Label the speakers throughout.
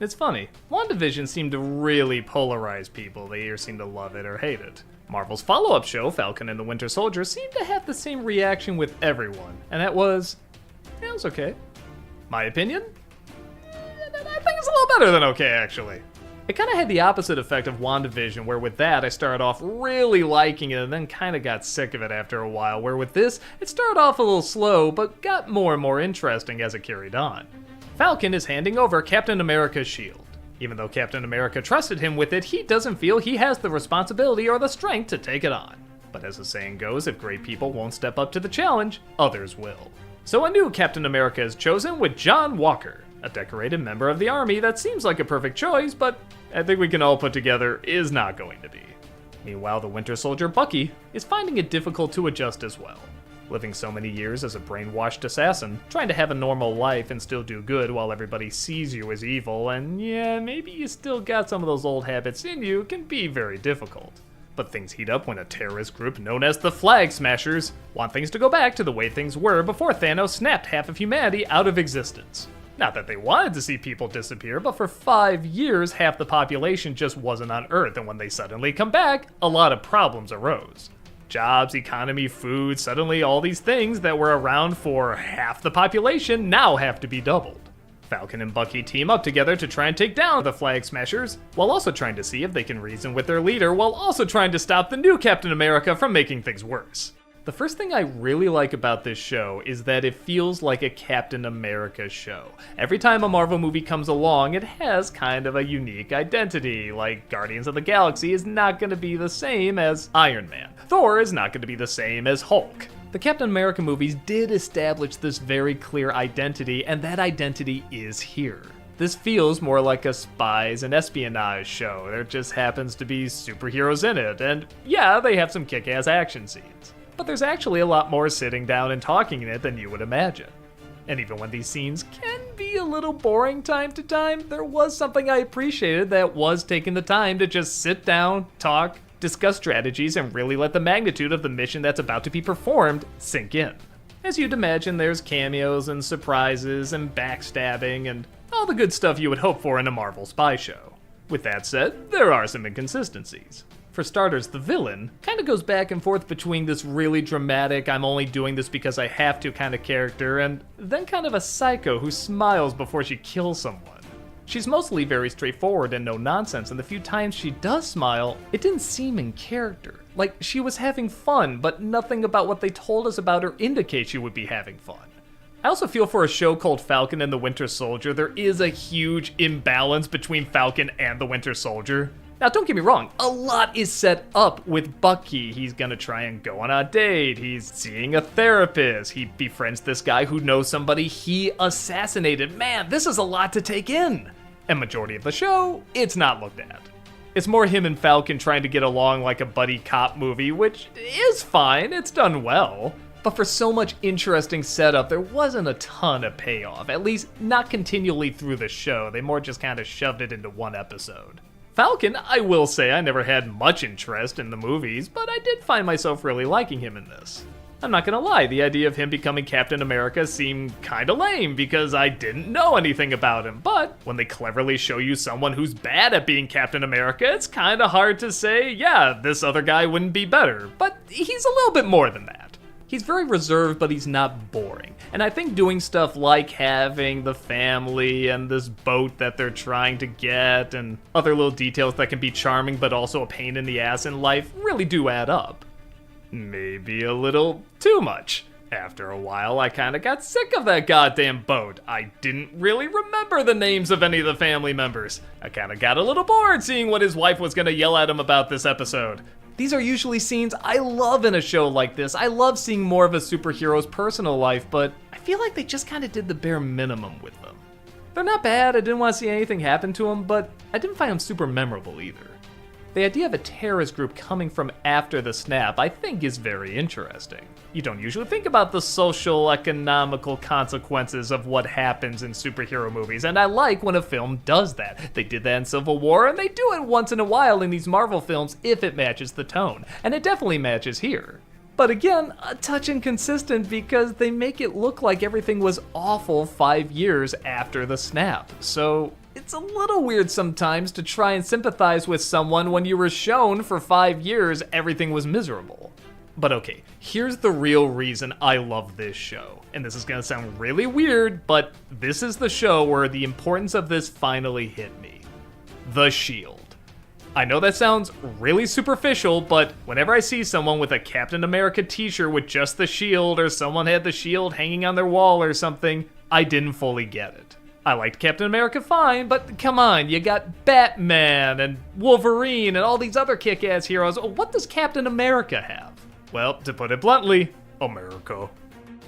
Speaker 1: It's funny, WandaVision seemed to really polarize people. They either seem to love it or hate it. Marvel's follow-up show, Falcon and the Winter Soldier, seemed to have the same reaction with everyone, and that was, it was okay. My opinion? I think it's a little better than okay, actually. It kind of had the opposite effect of WandaVision, where with that I started off really liking it and then kind of got sick of it after a while, where with this, it started off a little slow, but got more and more interesting as it carried on. Falcon is handing over Captain America's shield. Even though Captain America trusted him with it, he doesn't feel he has the responsibility or the strength to take it on. But as the saying goes, if great people won't step up to the challenge, others will. So a new Captain America is chosen with John Walker, a decorated member of the army that seems like a perfect choice, but I think we can all put together is not going to be. Meanwhile, the Winter Soldier Bucky is finding it difficult to adjust as well. Living so many years as a brainwashed assassin, trying to have a normal life and still do good while everybody sees you as evil, and yeah, maybe you still got some of those old habits in you, can be very difficult. But things heat up when a terrorist group known as the Flag Smashers want things to go back to the way things were before Thanos snapped half of humanity out of existence. Not that they wanted to see people disappear, but for 5 years half the population just wasn't on Earth, and when they suddenly come back, a lot of problems arose. Jobs, economy, food, suddenly all these things that were around for half the population now have to be doubled. Falcon and Bucky team up together to try and take down the Flag Smashers, while also trying to see if they can reason with their leader, while also trying to stop the new Captain America from making things worse. The first thing I really like about this show is that it feels like a Captain America show. Every time a Marvel movie comes along, it has kind of a unique identity, like Guardians of the Galaxy is not going to be the same as Iron Man. Thor is not going to be the same as Hulk. The Captain America movies did establish this very clear identity, and that identity is here. This feels more like a spies and espionage show. There just happens to be superheroes in it, and yeah, they have some kick-ass action scenes. But there's actually a lot more sitting down and talking in it than you would imagine. And even when these scenes can be a little boring time to time, there was something I appreciated that was taking the time to just sit down, talk, discuss strategies, and really let the magnitude of the mission that's about to be performed sink in. As you'd imagine, there's cameos and surprises and backstabbing and all the good stuff you would hope for in a Marvel spy show. With that said, there are some inconsistencies. For starters, the villain kind of goes back and forth between this really dramatic, I'm only doing this because I have to kind of character, and then kind of a psycho who smiles before she kills someone. She's mostly very straightforward and no nonsense, and the few times she does smile, it didn't seem in character. Like she was having fun, but nothing about what they told us about her indicates she would be having fun. I also feel for a show called Falcon and the Winter Soldier, there is a huge imbalance between Falcon and the Winter Soldier. Now, don't get me wrong, a lot is set up with Bucky. He's gonna try and go on a date, he's seeing a therapist, he befriends this guy who knows somebody he assassinated. Man, this is a lot to take in. And majority of the show, it's not looked at. It's more him and Falcon trying to get along like a buddy cop movie, which is fine, it's done well. But for so much interesting setup, there wasn't a ton of payoff, at least not continually through the show. They more just kind of shoved it into one episode. Falcon, I will say I never had much interest in the movies, but I did find myself really liking him in this. I'm not gonna lie, the idea of him becoming Captain America seemed kinda lame because I didn't know anything about him, but when they cleverly show you someone who's bad at being Captain America, it's kinda hard to say, yeah, this other guy wouldn't be better, but he's a little bit more than that. He's very reserved, but he's not boring. And I think doing stuff like having the family and this boat that they're trying to get and other little details that can be charming but also a pain in the ass in life really do add up. Maybe a little too much. After a while, I kinda got sick of that goddamn boat. I didn't really remember the names of any of the family members. I kinda got a little bored seeing what his wife was gonna yell at him about this episode. These are usually scenes I love in a show like this. I love seeing more of a superhero's personal life, but I feel like they just kind of did the bare minimum with them. They're not bad, I didn't want to see anything happen to them, but I didn't find them super memorable either. The idea of a terrorist group coming from after the snap I think is very interesting. You don't usually think about the social, economical consequences of what happens in superhero movies, and I like when a film does that. They did that in Civil War, and they do it once in a while in these Marvel films if it matches the tone, and it definitely matches here. But again, a touch inconsistent because they make it look like everything was awful 5 years after the snap. So It's a little weird sometimes to try and sympathize with someone when you were shown for 5 years everything was miserable. But okay, here's the real reason I love this show. And this is gonna sound really weird, but this is the show where the importance of this finally hit me. The Shield. I know that sounds really superficial, but whenever I see someone with a Captain America t-shirt with just the shield, or someone had the shield hanging on their wall or something, I didn't fully get it. I liked Captain America fine, but come on, you got Batman and Wolverine and all these other kick-ass heroes. What does Captain America have? Well, to put it bluntly, America.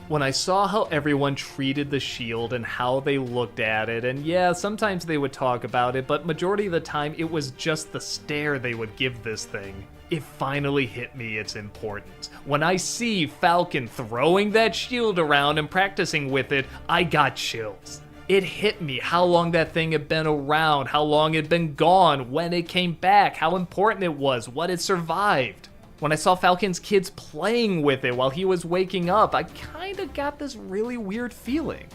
Speaker 1: When I saw how everyone treated the shield and how they looked at it, and yeah, sometimes they would talk about it, but majority of the time it was just the stare they would give this thing, it finally hit me its importance. When I see Falcon throwing that shield around and practicing with it, I got chills. It hit me how long that thing had been around, how long it had been gone, when it came back, how important it was, what it survived. When I saw Falcon's kids playing with it while he was waking up, I kinda got this really weird feeling.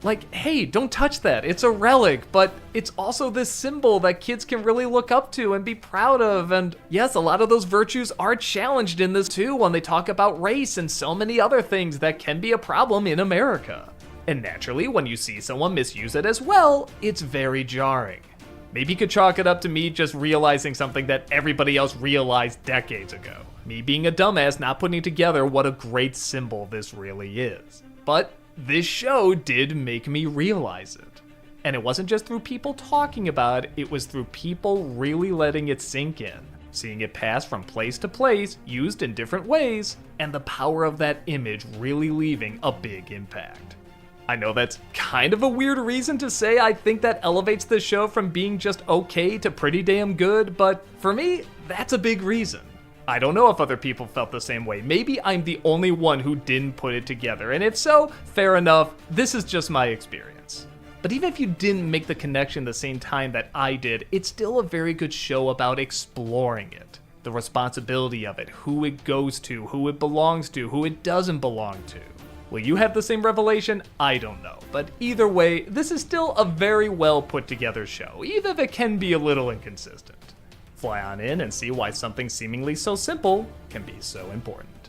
Speaker 1: Like, hey, don't touch that, it's a relic, but it's also this symbol that kids can really look up to and be proud of, and yes, a lot of those virtues are challenged in this too when they talk about race and so many other things that can be a problem in America. And naturally, when you see someone misuse it as well, it's very jarring. Maybe you could chalk it up to me just realizing something that everybody else realized decades ago. Me being a dumbass not putting together what a great symbol this really is. But this show did make me realize it. And it wasn't just through people talking about it was through people really letting it sink in. Seeing it pass from place to place, used in different ways, and the power of that image really leaving a big impact. I know that's kind of a weird reason to say I think that elevates the show from being just okay to pretty damn good, but for me, that's a big reason. I don't know if other people felt the same way. Maybe I'm the only one who didn't put it together, and if so, fair enough, this is just my experience. But even if you didn't make the connection the same time that I did, it's still a very good show about exploring it. The responsibility of it, who it goes to, who it belongs to, who it doesn't belong to. Will you have the same revelation? I don't know. But either way, this is still a very well put together show, even if it can be a little inconsistent. Fly on in and see why something seemingly so simple can be so important.